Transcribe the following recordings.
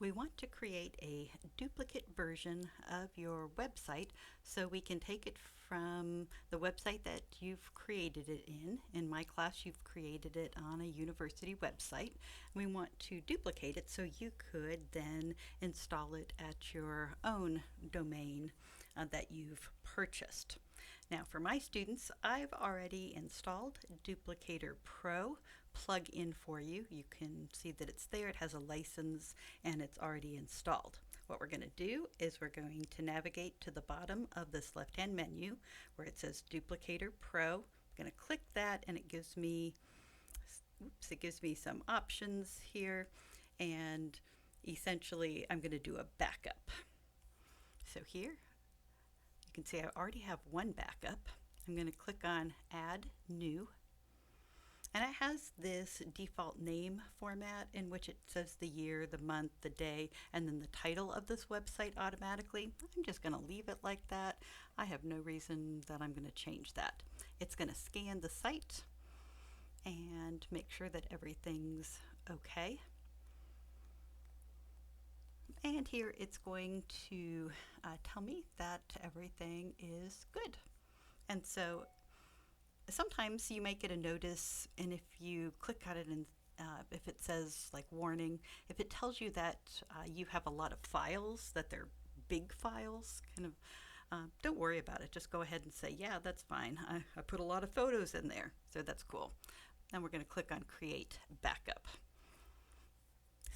We want to create a duplicate version of your website so we can take it from the website that you've created it in. In my class, you've created it on a university website. We want to duplicate it so you could then install it at your own domain that you've purchased. Now for my students, I've already installed Duplicator Pro plug-in for you. You can see that it's there, it has a license, and it's already installed. What we're going to do is we're going to navigate to the bottom of this left-hand menu where it says Duplicator Pro. I'm going to click that and it gives me some options here, and essentially I'm going to do a backup. So here you can see I already have one backup. I'm going to click on Add New. And it has this default name format in which it says the year, the month, the day, and then the title of this website automatically. I'm just going to leave it like that. I have no reason that I'm going to change that. It's going to scan the site and make sure that everything's okay. And here it's going to tell me that everything is good. And so sometimes you might get a notice, and if you click on it and if it says like warning, if it tells you that you have a lot of files, that they're big files, don't worry about it. Just go ahead and say, yeah, that's fine. I put a lot of photos in there, so that's cool. Then we're going to click on Create Backup.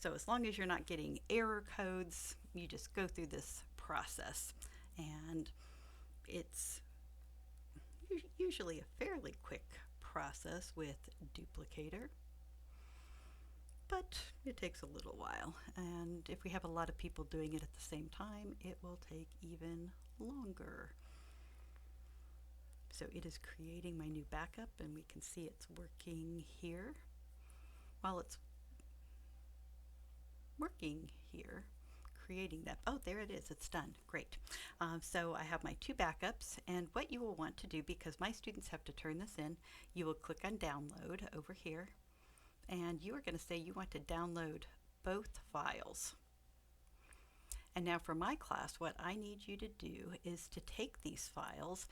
So as long as you're not getting error codes, you just go through this process, and it's usually a fairly quick process with Duplicator, but it takes a little while, and if we have a lot of people doing it at the same time, it will take even longer. So it is creating my new backup, and we can see it's working here. While it's working here, creating that. Oh, there it is. It's done. Great. So I have my two backups, and what you will want to do, because my students have to turn this in, you will click on Download over here, and you are going to say you want to download both files. And now for my class, what I need you to do is to take these files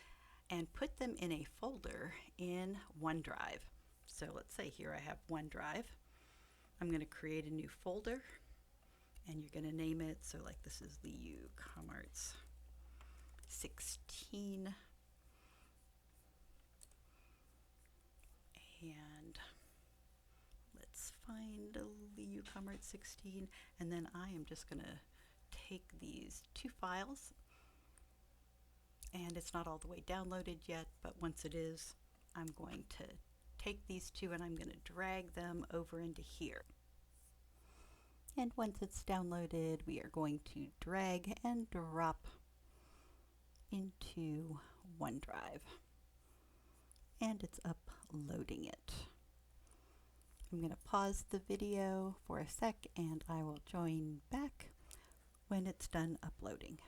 and put them in a folder in OneDrive. So let's say here I have OneDrive. I'm going to create a new folder, and you're going to name it, so like this is the COMM-270 and let's find the COMM-270, and then I am just going to take these two files, and it's not all the way downloaded yet, but once it is, I'm going to take these two and I'm going to drag them over into here. And once it's downloaded, we are going to drag and drop into OneDrive. And it's uploading it. I'm going to pause the video for a sec, and I will join back when it's done uploading.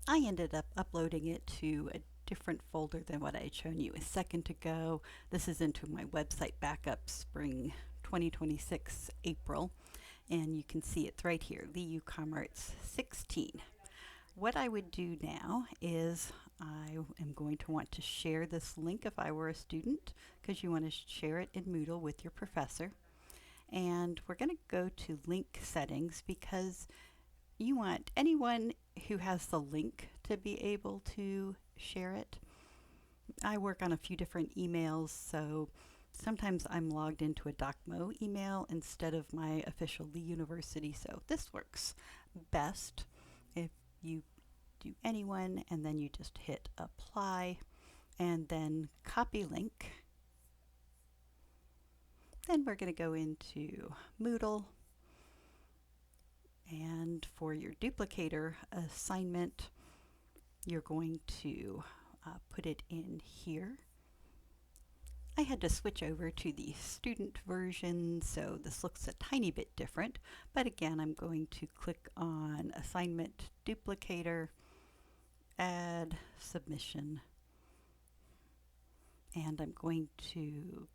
I ended up uploading it to a different folder than what I had shown you a second ago. This is into my website backup spring 2026 April, and you can see it's right here, the COMM-270. What I would do now is I am going to want to share this link if I were a student, because you want to share it in Moodle with your professor. And we're going to go to link settings because you want anyone who has the link to be able to share it. I work on a few different emails, so sometimes I'm logged into a DocMo email instead of my official Lee University, so this works best if you do anyone, and then you just hit apply and then copy link. Then we're going to go into Moodle, and for your duplicator assignment, you're going to put it in here. I had to switch over to the student version, so this looks a tiny bit different, but again, I'm going to click on Assignment Duplicator, Add Submission, and I'm going to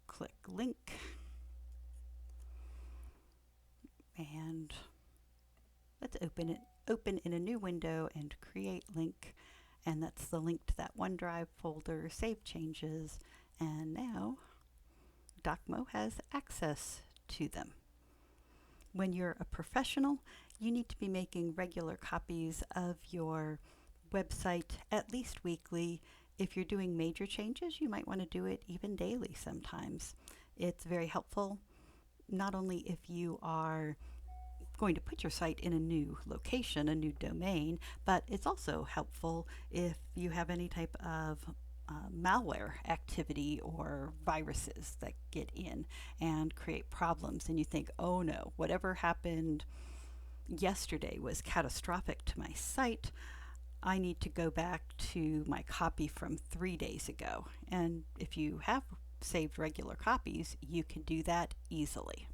click Link, And let's open in a new window and create link. And that's the link to that OneDrive folder, save changes, and now DocMo has access to them. When you're a professional, you need to be making regular copies of your website at least weekly. If you're doing major changes, you might want to do it even daily sometimes. It's very helpful, not only if you are going to put your site in a new location, a new domain, but it's also helpful if you have any type of malware activity or viruses that get in and create problems, and you think, oh no, whatever happened yesterday was catastrophic to my site. I need to go back to my copy from 3 days ago. And if you have saved regular copies, you can do that easily.